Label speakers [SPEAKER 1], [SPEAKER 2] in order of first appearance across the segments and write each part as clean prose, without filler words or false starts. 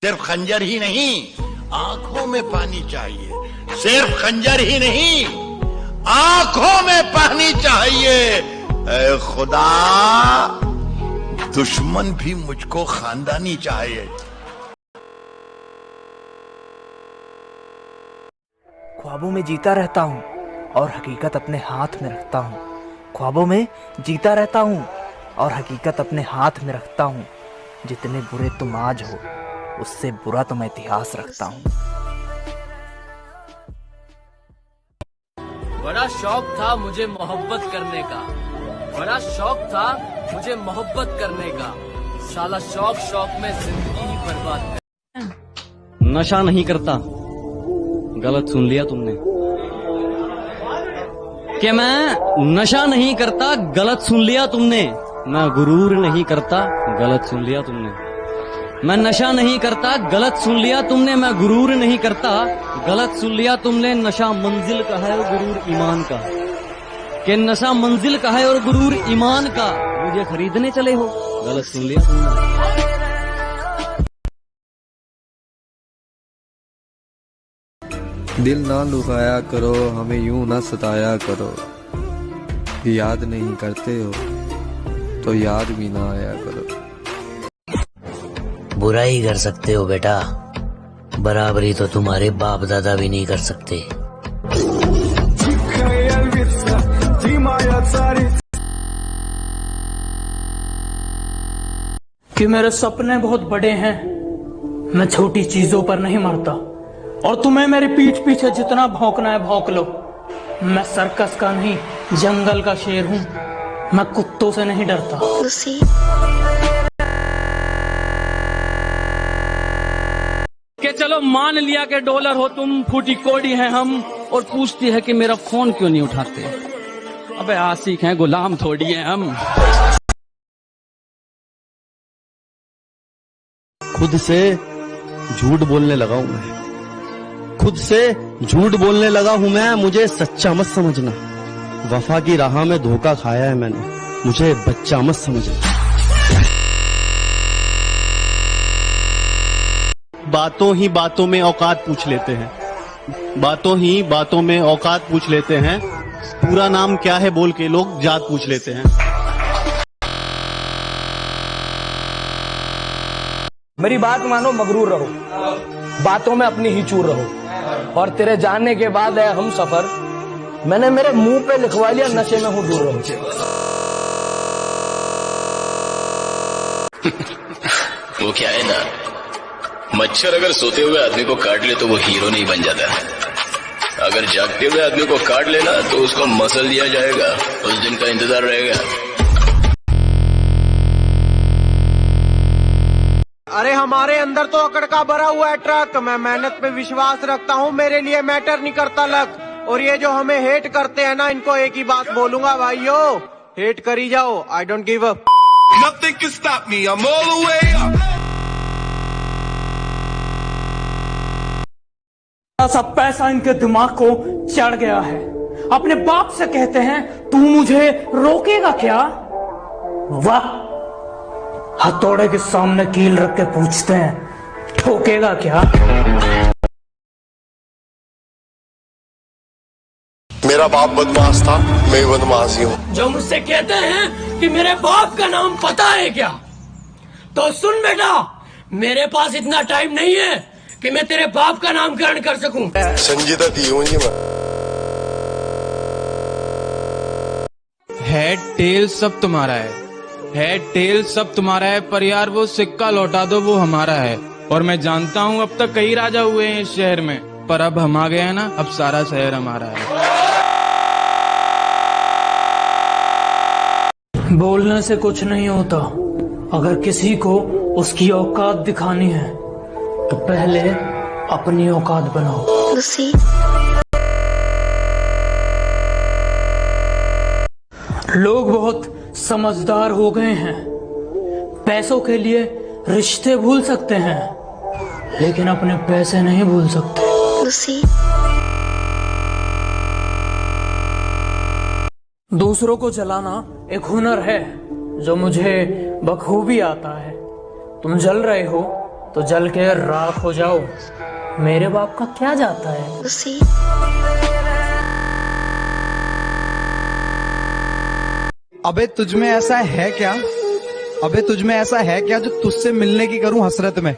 [SPEAKER 1] सिर्फ खंजर ही नहीं, आंखों में पानी चाहिए। सिर्फ खंजर ही नहीं, आंखों में पानी चाहिए। ऐ खुदा, दुश्मन भी मुझको खानदानी चाहिए।
[SPEAKER 2] ख्वाबों में जीता रहता हूँ और हकीकत अपने हाथ में रखता हूँ। ख्वाबों में जीता रहता हूँ और हकीकत अपने हाथ में रखता हूँ। जितने बुरे तुम आज हो, उससे बुरा तो मैं इतिहास रखता हूँ।
[SPEAKER 3] बड़ा शौक था मुझे मोहब्बत करने का, बड़ा शौक था मुझे मोहब्बत करने का। साला शौक शौक में जिंदगी ही बर्बाद कर।
[SPEAKER 4] नशा नहीं करता, गलत सुन लिया तुमने। कि मैं नशा नहीं करता, गलत सुन लिया तुमने। मैं गुरूर नहीं करता, गलत सुन लिया तुमने। मैं नशा नहीं करता, गलत सुन लिया तुमने। मैं गुरूर नहीं करता, गलत सुन लिया तुमने। नशा मंजिल का है और गुरूर ईमान का। कि नशा मंजिल का है और गुरूर ईमान का। मुझे खरीदने चले हो, गलत सुन लिया तुमने।
[SPEAKER 5] दिल ना लुभाया करो, हमें यूं ना सताया करो। याद नहीं करते हो तो याद भी ना आया करो।
[SPEAKER 6] बुराई कर सकते हो बेटा, बराबरी तो तुम्हारे बाप दादा भी नहीं कर सकते।
[SPEAKER 7] कि मेरे सपने बहुत बड़े हैं, मैं छोटी चीजों पर नहीं मरता। और तुम्हें मेरी पीठ पीछे जितना भौंकना है भौंक लो। मैं सर्कस का नहीं, जंगल का शेर हूँ। मैं कुत्तों से नहीं डरता।
[SPEAKER 4] कि चलो मान लिया कि डॉलर हो तुम, फूटी कोड़ी है हम, और पूछती है कि मेरा फोन क्यों नहीं उठाते। अबे आशिक हैं, गुलाम थोड़ी हैं हम। खुद से झूठ बोलने लगा हूं मैं, खुद से झूठ बोलने लगा हूं मैं। मुझे सच्चा मत समझना, वफा की राह में धोखा खाया है मैंने। मुझे बच्चा मत समझना। बातों ही बातों में औकात पूछ लेते हैं, बातों ही बातों में औकात पूछ लेते हैं। पूरा नाम क्या है बोल के लोग जात पूछ लेते हैं।
[SPEAKER 7] मेरी बात मानो, मगरूर रहो, बातों में अपनी ही चूर रहो। और तेरे जाने के बाद है हम सफर, मैंने मेरे मुंह पे लिखवा लिया, नशे में हूँ दूर रहो।
[SPEAKER 8] वो क्या है ना, मच्छर अगर सोते हुए आदमी को काट ले तो वो हीरो नहीं बन जाता। अगर जागते हुए आदमी को काट लेना तो उसको मसल दिया जाएगा, उस दिन का इंतजार रहेगा।
[SPEAKER 9] अरे हमारे अंदर तो अकड़ का भरा हुआ है ट्रक। मैं मेहनत पे विश्वास रखता हूँ, मेरे लिए मैटर नहीं करता लक। और ये जो हमें हेट करते हैं ना, इनको एक ही बात बोलूंगा, भाइयों हेट करी जाओ, I don't give up.
[SPEAKER 1] Nothing can stop me, I'm all the way up.
[SPEAKER 7] सब पैसा इनके दिमाग को चढ़ गया है। अपने बाप से कहते हैं तू मुझे रोकेगा क्या? वाह, हथौड़े के सामने कील रख के पूछते हैं ठोकेगा क्या?
[SPEAKER 1] मेरा बाप बदमाश था, मैं बदमाश ही हूँ।
[SPEAKER 7] जो मुझसे कहते हैं कि मेरे बाप का नाम पता है क्या, तो सुन बेटा, मेरे पास इतना टाइम नहीं है कि मैं तेरे बाप का नामकरण कर सकूं।
[SPEAKER 1] संजीदा थी हूँ जी मैं।
[SPEAKER 10] हेड टेल सब तुम्हारा है, हेड टेल सब तुम्हारा है, पर यार वो सिक्का लौटा दो, वो हमारा है। और मैं जानता हूँ अब तक कई राजा हुए हैं इस शहर में, पर अब हम आ गए हैं ना, अब सारा शहर हमारा है।
[SPEAKER 7] बोलने से कुछ नहीं होता, अगर किसी को उसकी औकात दिखानी है तो पहले अपनी औकात बनाओ। लोग बहुत समझदार हो गए हैं, पैसों के लिए रिश्ते भूल सकते हैं, लेकिन अपने पैसे नहीं भूल सकते। दूसरों को जलाना एक हुनर है जो मुझे बखूबी आता है। तुम जल रहे हो तो जल के राख हो जाओ। मेरे बाप का क्या जाता है।
[SPEAKER 11] अबे तुझ में ऐसा है क्या? अबे तुझ में ऐसा है क्या जो तुझसे मिलने की करूं हसरत में?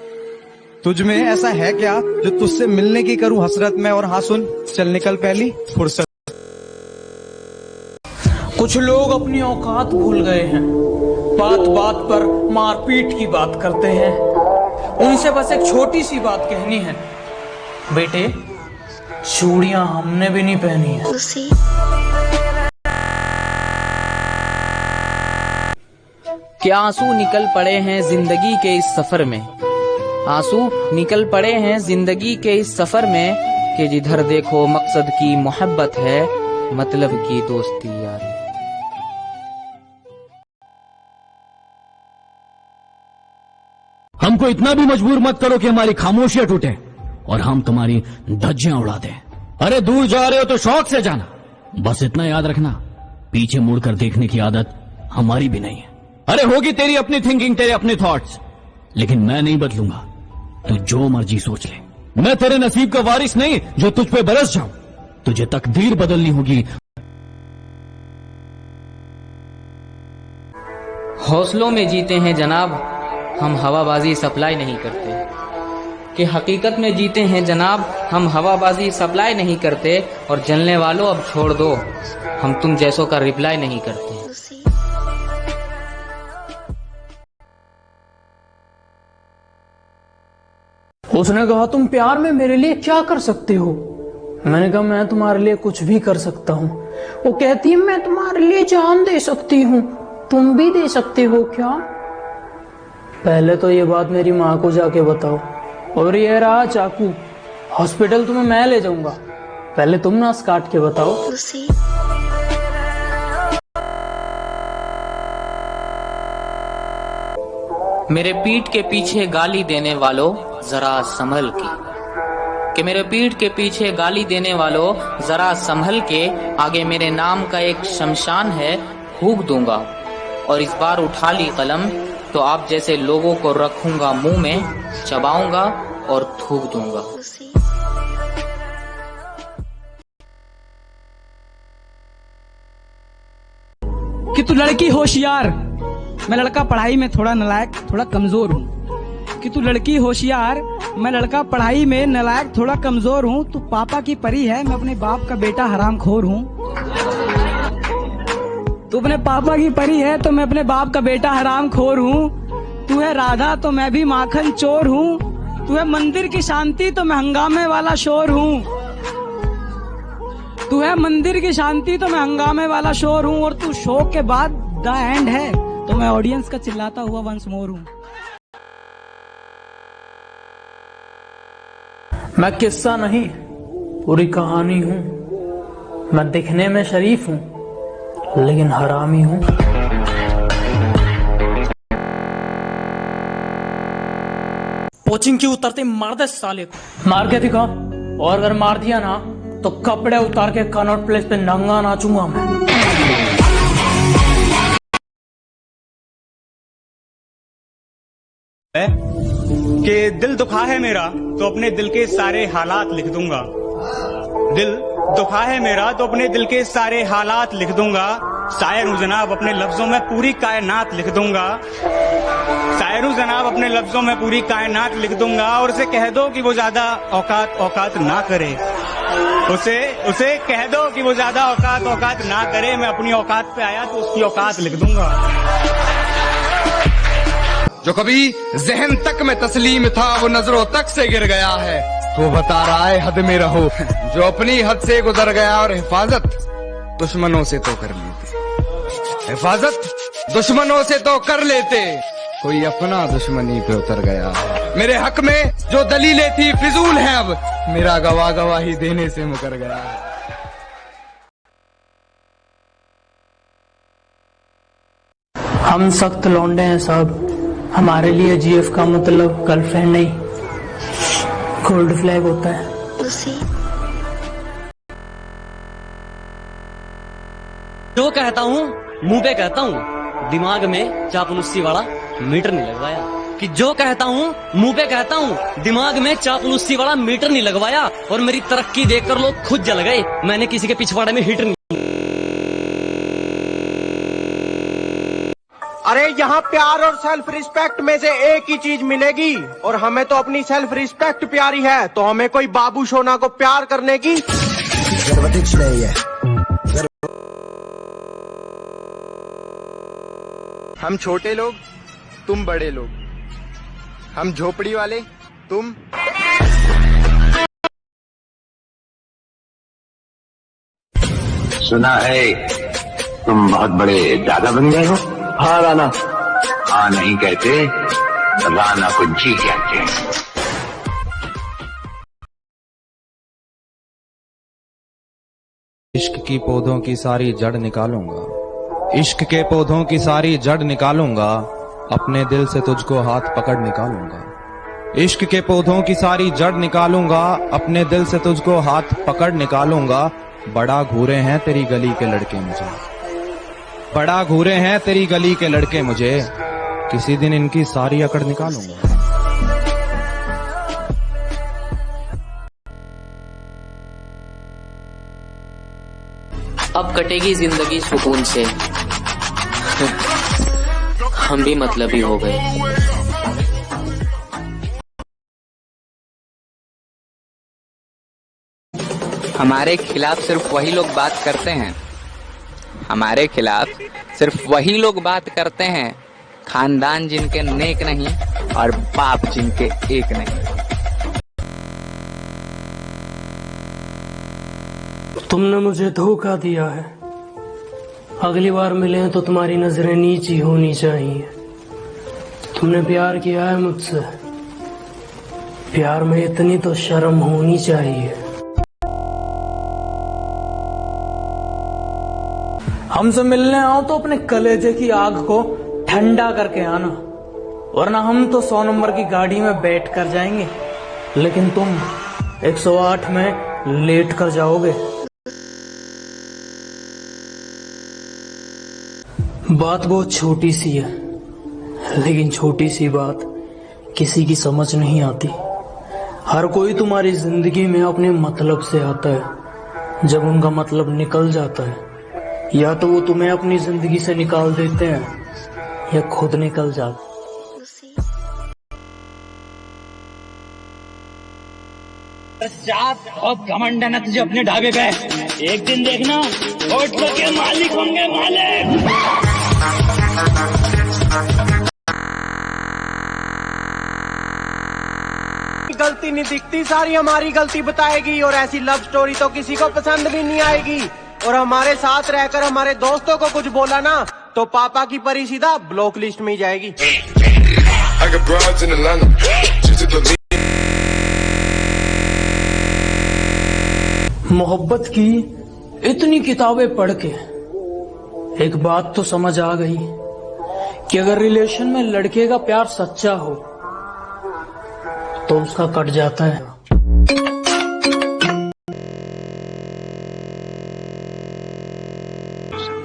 [SPEAKER 11] तुझ में ऐसा है क्या जो तुझसे मिलने की करूं हसरत में? और हाँ सुन, चल निकल पहली फुर्सत।
[SPEAKER 7] कुछ लोग अपनी औकात भूल गए हैं, बात बात पर मारपीट की बात करते हैं। उनसे बस एक छोटी सी बात कहनी है, बेटे चूड़ियां हमने भी नहीं पहनी है।
[SPEAKER 3] क्या आंसू निकल पड़े हैं जिंदगी के इस सफर में, आंसू निकल पड़े हैं जिंदगी के इस सफर में, कि जिधर देखो मकसद की मोहब्बत है, मतलब की दोस्ती यारी।
[SPEAKER 12] हमको इतना भी मजबूर मत करो कि हमारी खामोशियां टूटे और हम तुम्हारी धज्जियां उड़ा दें। अरे दूर जा रहे हो तो शौक से जाना, बस इतना याद रखना, पीछे मुड़कर देखने की आदत हमारी भी नहीं है। अरे होगी तेरी अपनी थिंकिंग, तेरे अपने थॉट्स, लेकिन मैं नहीं बदलूंगा। तू जो मर्जी सोच ले, मैं तेरे नसीब का वारिस नहीं जो तुझ पे बरस जाऊं। तुझे तकदीर बदलनी होगी।
[SPEAKER 3] हौसलों में जीते हैं जनाब, हम हवाबाजी सप्लाई नहीं करते। कि हकीकत में जीते हैं जनाब, हम हवाबाजी सप्लाई नहीं करते। और जलने वालों अब छोड़ दो, हम तुम जैसों का रिप्लाई नहीं करते।
[SPEAKER 7] उसने कहा तुम प्यार में मेरे लिए क्या कर सकते हो? मैंने कहा मैं तुम्हारे लिए कुछ भी कर सकता हूँ। वो कहती है मैं तुम्हारे लिए जान दे सकती हूँ, तुम भी दे सकते हो क्या? पहले तो ये बात मेरी माँ को जाके बताओ। और ये रहा चाकू, हॉस्पिटल तुम्हें मैं ले जाऊंगा, पहले तुम नस काट के बताओ।
[SPEAKER 3] मेरे पीठ के पीछे गाली देने वालों जरा संभल के, कि मेरे पीठ के पीछे गाली देने वालों जरा संभल के, आगे मेरे नाम का एक शमशान है, फूंक दूंगा। और इस बार उठा ली कलम तो आप जैसे लोगों को रखूंगा मुंह में, चबाऊंगा और थूक दूंगा।
[SPEAKER 13] कि तू लड़की होशियार, मैं लड़का पढ़ाई में थोड़ा नालायक, थोड़ा कमजोर हूँ। कि तू लड़की होशियार, मैं लड़का पढ़ाई में नालायक, थोड़ा कमजोर हूँ। तू पापा की परी है, मैं अपने बाप का बेटा हरामखोर हूँ। तू अपने पापा की परी है तो मैं अपने बाप का बेटा हरामखोर हूँ। तू है राधा तो मैं भी माखन चोर हूँ। तू है मंदिर की शांति तो मैं हंगामे वाला शोर हूँ। तू है मंदिर की शांति तो मैं हंगामे वाला शोर हूँ। और तू शो के बाद द एंड है तो मैं ऑडियंस का चिल्लाता हुआ वंस मोर हूँ।
[SPEAKER 7] मैं किस्सा नहीं पूरी कहानी हूँ। मैं दिखने में शरीफ हूँ लेकिन हरामी हूँ। कोचिंग की उतरते मार दे साले को, मार के दिखा। और अगर मार दिया ना तो कपड़े उतार के कनॉट प्लेस पे नंगा नाचूंगा मैं।
[SPEAKER 14] कि दिल दुखा है मेरा तो अपने दिल के सारे हालात लिख दूंगा। दिल दुखा है मेरा तो अपने दिल के सारे हालात लिख दूंगा। शायर हूँ जनाब, अपने लफ्जों में पूरी कायनात लिख दूंगा। शायर हूँ जनाब, अपने लफ्जों में पूरी कायनात लिख दूंगा। और उसे कह दो कि वो ज्यादा औकात ना करे। उसे कह दो कि वो ज्यादा औकात ना करे। मैं अपनी औकात पे आया तो उसकी औकात लिख दूंगा।
[SPEAKER 5] जो कभी जहन तक में तस्लीम था वो नजरों तक से गिर गया है। तो बता रहा है हद में रहो, जो अपनी हद से गुजर गया। और हिफाजत दुश्मनों से तो कर लेते, हिफाजत दुश्मनों से तो कर लेते, कोई अपना दुश्मनी पे उतर गया है। मेरे हक में जो दलीलें थी फिजूल है, अब मेरा गवाही देने से मुकर गया है।
[SPEAKER 7] हम सख्त लौंडे हैं साहब, हमारे लिए जीएफ का मतलब गर्लफ्रेंड नहीं, गोल्ड फ्लैग होता है।
[SPEAKER 4] जो कहता हूँ मुंह पे कहता हूँ, दिमाग में चापलूसी वाला मीटर नहीं लगवाया। कि जो कहता हूँ मुंह पे कहता हूँ, दिमाग में चापलूसी वाला मीटर नहीं लगवाया और मेरी तरक्की देखकर लोग खुद जल गए। मैंने किसी के पिछवाड़े में हिट नहीं।
[SPEAKER 9] अरे यहाँ प्यार और सेल्फ रिस्पेक्ट में से एक ही चीज मिलेगी और हमें तो अपनी सेल्फ रिस्पेक्ट प्यारी है, तो हमें कोई बाबू सोना को प्यार करने की जरूरत नहीं है।
[SPEAKER 5] हम छोटे लोग, तुम बड़े लोग, हम झोपड़ी वाले, तुम।
[SPEAKER 15] सुना है तुम बहुत बड़े दादा बन गए हो। हाँ राना। हाँ नहीं कहते, राना को जी कहते हैं।
[SPEAKER 10] इश्क की पौधों की सारी जड़ निकालूंगा, इश्क के पौधों की सारी जड़ निकालूंगा, अपने दिल से तुझको हाथ पकड़ निकालूंगा। इश्क के पौधों की सारी जड़ निकालूंगा, अपने दिल से तुझको हाथ पकड़ निकालूंगा। बड़ा घूरे हैं तेरी गली के लड़के मुझे, बड़ा घूरे हैं तेरी गली के लड़के मुझे, किसी दिन इनकी सारी अकड़ निकालूंगा।
[SPEAKER 3] अब कटेगी जिंदगी सुकून से, हम भी मतलबी हो गए।
[SPEAKER 16] हमारे खिलाफ सिर्फ वही लोग बात करते हैं, हमारे खिलाफ सिर्फ वही लोग बात करते हैं, खानदान जिनके नेक नहीं और बाप जिनके एक नहीं।
[SPEAKER 17] तुमने मुझे धोखा दिया है, अगली बार मिले तो तुम्हारी नजरें नीची होनी चाहिए। तुमने प्यार किया है मुझसे, प्यार में इतनी तो शर्म होनी चाहिए।
[SPEAKER 7] हमसे मिलने आओ तो अपने कलेजे की आग को ठंडा करके आना, वरना हम तो 100 नंबर की गाड़ी में बैठ कर जाएंगे, लेकिन तुम 108 में लेट कर जाओगे। बात बहुत छोटी सी है, लेकिन छोटी सी बात किसी की समझ नहीं आती। हर कोई तुम्हारी जिंदगी में अपने मतलब से आता है, जब उनका मतलब निकल जाता है, या तो वो तुम्हें अपनी जिंदगी से निकाल देते हैं या खुद निकल जाते।
[SPEAKER 12] और घमंड न तुझे अपने ढाबे पे, एक दिन देखना होटलों के मालिक होंगे मालिक।
[SPEAKER 9] गलती नहीं दिखती, सारी हमारी गलती बताएगी, और ऐसी लव स्टोरी तो किसी को पसंद भी नहीं आएगी। और हमारे साथ रहकर हमारे दोस्तों को कुछ बोला ना तो पापा की परी सीधा ब्लॉक लिस्ट में ही जाएगी।
[SPEAKER 17] मोहब्बत की इतनी किताबें पढ़ के एक बात तो समझ आ गई कि अगर रिलेशन में लड़के का प्यार सच्चा हो तो उसका कट जाता है।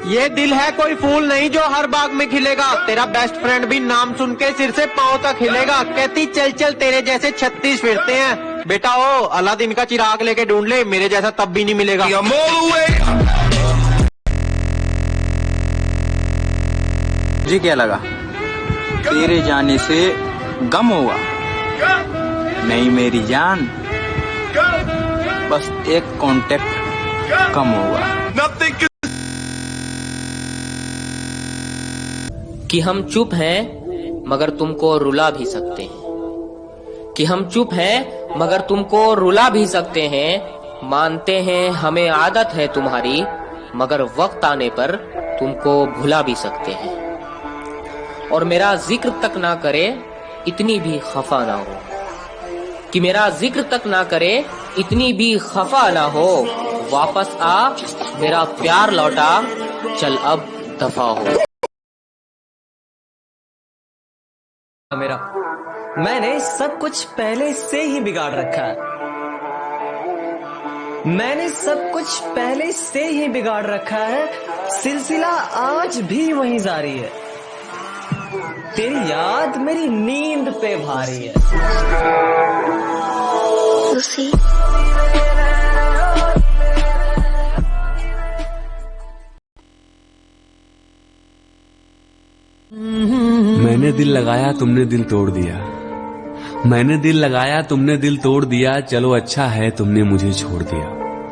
[SPEAKER 9] ये दिल है कोई फूल नहीं जो हर बाग में खिलेगा, तेरा बेस्ट फ्रेंड भी नाम सुन के सिर से पांव तक हिलेगा। कहती चल चल तेरे जैसे 36 फिरते हैं, बेटा ओ अलादीन का चिराग लेके ढूंढ ले, मेरे जैसा तब भी नहीं मिलेगा।
[SPEAKER 16] मुझे क्या लगा तेरे जाने से गम होगा? नहीं मेरी जान, बस एक कांटेक्ट कम होगा।
[SPEAKER 3] कि हम चुप हैं मगर तुमको रुला भी सकते हैं, कि हम चुप हैं मगर तुमको रुला भी सकते हैं। मानते हैं हमें आदत है तुम्हारी, मगर वक्त आने पर तुमको भुला भी सकते हैं। और मेरा जिक्र तक ना करे इतनी भी खफा ना हो, कि मेरा जिक्र तक ना करे इतनी भी खफा ना हो। वापस आ मेरा प्यार लौटा, चल अब दफा हो।
[SPEAKER 4] मेरा मैंने सब कुछ पहले से ही बिगाड़ रखा है, मैंने सब कुछ पहले से ही बिगाड़ रखा है, सिलसिला आज भी वहीं जारी है। तेरी याद मेरी नींद पे भारी है।
[SPEAKER 18] मैंने दिल लगाया तुमने दिल तोड़ दिया, मैंने दिल लगाया तुमने दिल तोड़ दिया, चलो अच्छा है तुमने मुझे छोड़ दिया।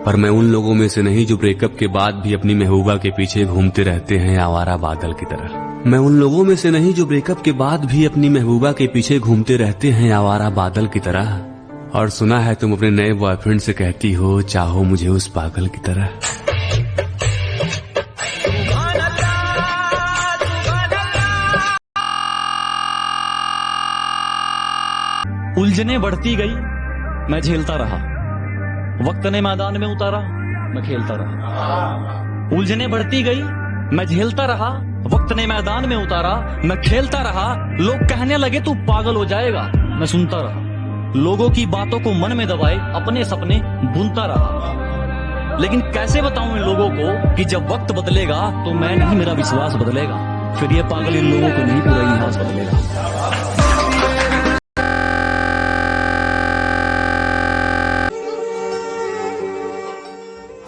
[SPEAKER 18] पर मैं उन लोगों में से नहीं जो ब्रेकअप के बाद भी अपनी महबूबा के पीछे घूमते रहते हैं आवारा बादल की तरह। मैं उन लोगों में से नहीं जो ब्रेकअप के बाद भी अपनी महबूबा के पीछे घूमते रहते हैं आवारा बादल की तरह। और सुना है तुम अपने नए बॉयफ्रेंड से कहती हो चाहो मुझे उस पागल की तरह।
[SPEAKER 12] उलझने बढ़ती गई, मैं झेलता रहा, वक्त ने मैदान में उतारा, मैं खेलता रहा। उलझने बढ़ती गई, मैं झेलता रहा, वक्त ने मैदान में उतारा, मैं खेलता रहा। लोग कहने लगे तू पागल हो जाएगा, मैं सुनता रहा। लोगों की बातों को मन में दबाए अपने सपने बुनता रहा। लेकिन कैसे बताऊं इन लोगों को कि जब वक्त बदलेगा तो मैं नहीं, मेरा विश्वास बदलेगा। फिर ये पागल इन लोगों को नहीं, पूरा इतिहास बदलेगा।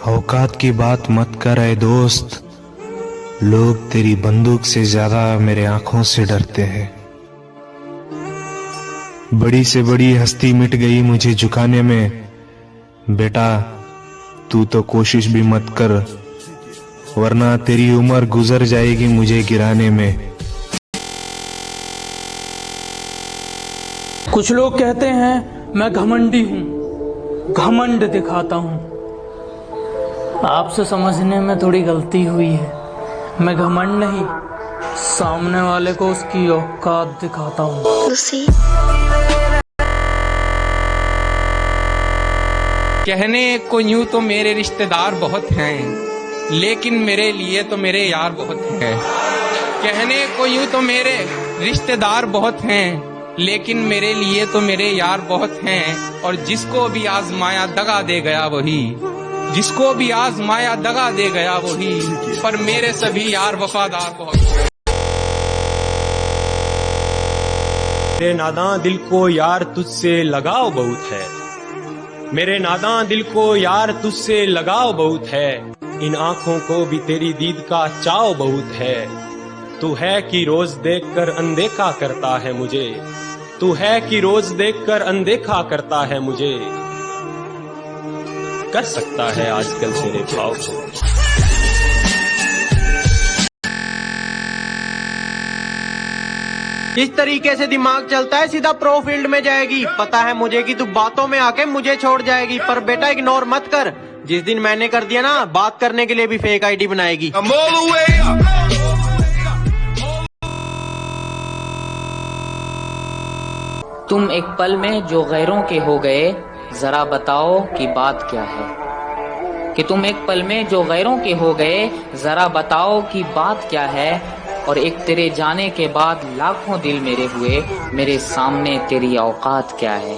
[SPEAKER 19] औकात की बात मत कर ऐ दोस्त, लोग तेरी बंदूक से ज्यादा मेरे आंखों से डरते हैं। बड़ी से बड़ी हस्ती मिट गई मुझे झुकाने में, बेटा तू तो कोशिश भी मत कर, वरना तेरी उम्र गुजर जाएगी मुझे गिराने में।
[SPEAKER 17] कुछ लोग कहते हैं मैं घमंडी हूं, घमंड दिखाता हूं। आपसे समझने में थोड़ी गलती हुई है। मैं घमंड नहीं, सामने वाले को उसकी औकात दिखाता हूँ।
[SPEAKER 10] कहने को यूं तो मेरे रिश्तेदार बहुत हैं, लेकिन मेरे लिए तो मेरे यार बहुत हैं। कहने को यूं तो मेरे रिश्तेदार बहुत हैं, लेकिन मेरे लिए तो मेरे यार बहुत हैं। और जिसको भी आजमाया दगा दे गया वही, जिसको भी आजमाया दगा दे गया वही, पर मेरे सभी यार वफादार बहुत।
[SPEAKER 20] मेरे नादां दिल को यार तुझसे लगाव बहुत है, मेरे नादां दिल को यार तुझसे लगाव बहुत है। इन आंखों को भी तेरी दीद का चाव बहुत है। तू है कि रोज देखकर अनदेखा करता है मुझे, तू है कि रोज देखकर अनदेखा करता है मुझे। कर सकता है आजकल तेरे भाव को।
[SPEAKER 9] इस तरीके से दिमाग चलता है सीधा प्रो फील्ड में जाएगी। पता है मुझे कि तू बातों में आके मुझे छोड़ जाएगी, पर बेटा इग्नोर मत कर। जिस दिन मैंने कर दिया ना, बात करने के लिए भी फेक आईडी बनाएगी।
[SPEAKER 3] तुम एक पल में जो गैरों के हो गए, जरा बताओ कि बात क्या है। कि तुम एक पल में जो गैरों के हो गए, जरा बताओ कि बात क्या है। और एक तेरे जाने के बाद लाखों दिल मेरे हुए, मेरे सामने तेरी औकात क्या है।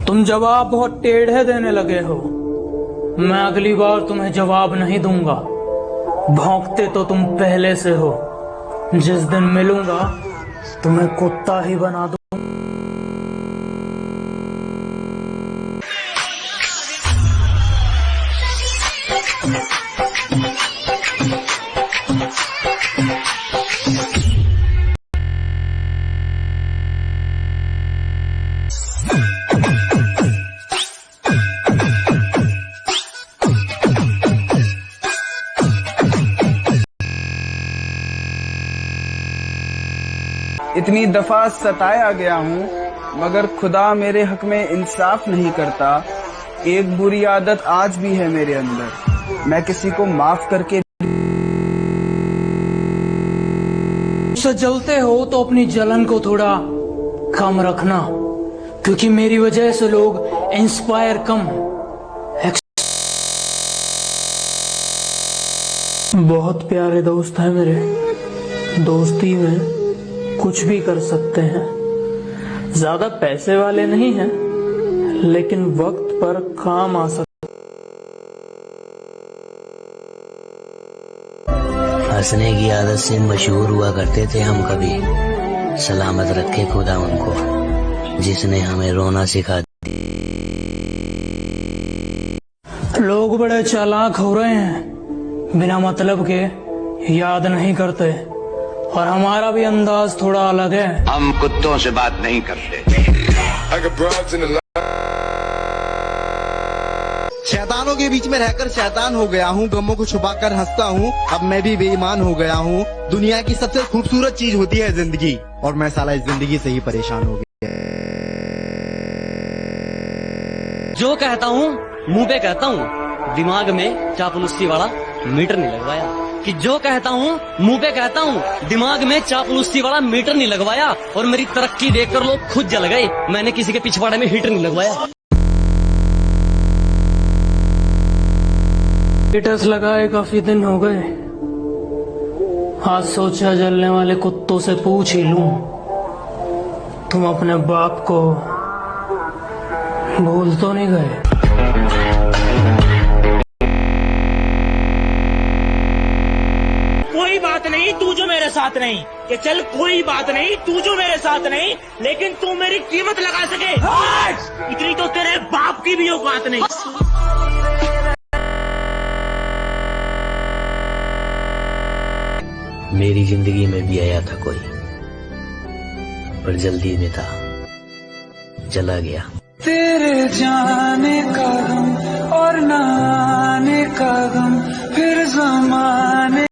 [SPEAKER 17] तुम जवाब बहुत टेढ़े देने लगे हो। मैं अगली बार तुम्हें जवाब नहीं दूंगा। भौंकते तो तुम पहले से हो। जिस दिन मिलूंगा तुम्हें कुत्ता ही बना दूं।
[SPEAKER 11] इतनी दफा सताया गया हूँ, मगर खुदा मेरे हक में इंसाफ नहीं करता। एक बुरी आदत आज भी है मेरे अंदर, मैं किसी को माफ करके।
[SPEAKER 17] उससे जलते हो तो अपनी जलन को थोड़ा कम रखना, क्योंकि मेरी वजह से लोग इंस्पायर कम। बहुत प्यारे दोस्त हैं मेरे। दोस्ती में कुछ भी कर सकते हैं। ज्यादा पैसे वाले नहीं हैं, लेकिन वक्त पर काम आ सकते।
[SPEAKER 6] हंसने की आदत से मशहूर हुआ करते थे हम कभी। सलामत रखे खुदा उनको जिसने हमें रोना सिखा दिया।
[SPEAKER 17] लोग बड़े चालाक हो रहे हैं, बिना मतलब के याद नहीं करते, और हमारा भी अंदाज थोड़ा अलग है।
[SPEAKER 15] हम कुत्तों से बात नहीं करते।
[SPEAKER 11] शैतानों के बीच में रहकर शैतान हो गया हूँ, गमों को छुपाकर हंसता हूँ, अब मैं भी बेईमान हो गया हूँ। दुनिया की सबसे खूबसूरत चीज होती है जिंदगी, और मैं साला इस जिंदगी से ही परेशान हो गया।
[SPEAKER 4] जो कहता हूँ मुंह पे कहता हूँ, दिमाग में चापलूसी वाला मीटर नहीं लगवाया। कि जो कहता हूँ मुंह पे कहता हूँ, दिमाग में चापलूसी वाला मीटर नहीं लगवाया। और मेरी तरक्की देखकर लोग खुद जल गए, मैंने किसी के पिछवाड़े में हीटर नहीं लगवाया।
[SPEAKER 17] स्टेटस लगाए काफी दिन हो गए, आज सोचा जलने वाले कुत्तों से पूछ ही लूं, तुम अपने बाप को भूल तो नहीं गए?
[SPEAKER 7] कोई बात नहीं तू जो मेरे साथ नहीं, कि चल कोई बात नहीं तू जो मेरे साथ नहीं, लेकिन तू मेरी कीमत लगा सके इतनी तो तेरे बाप की भी औकात नहीं।
[SPEAKER 6] मेरी जिंदगी में भी आया था कोई, पर जल्दी में था, चला गया।
[SPEAKER 21] तेरे जाने का गम और न आने का गम, फिर जमाने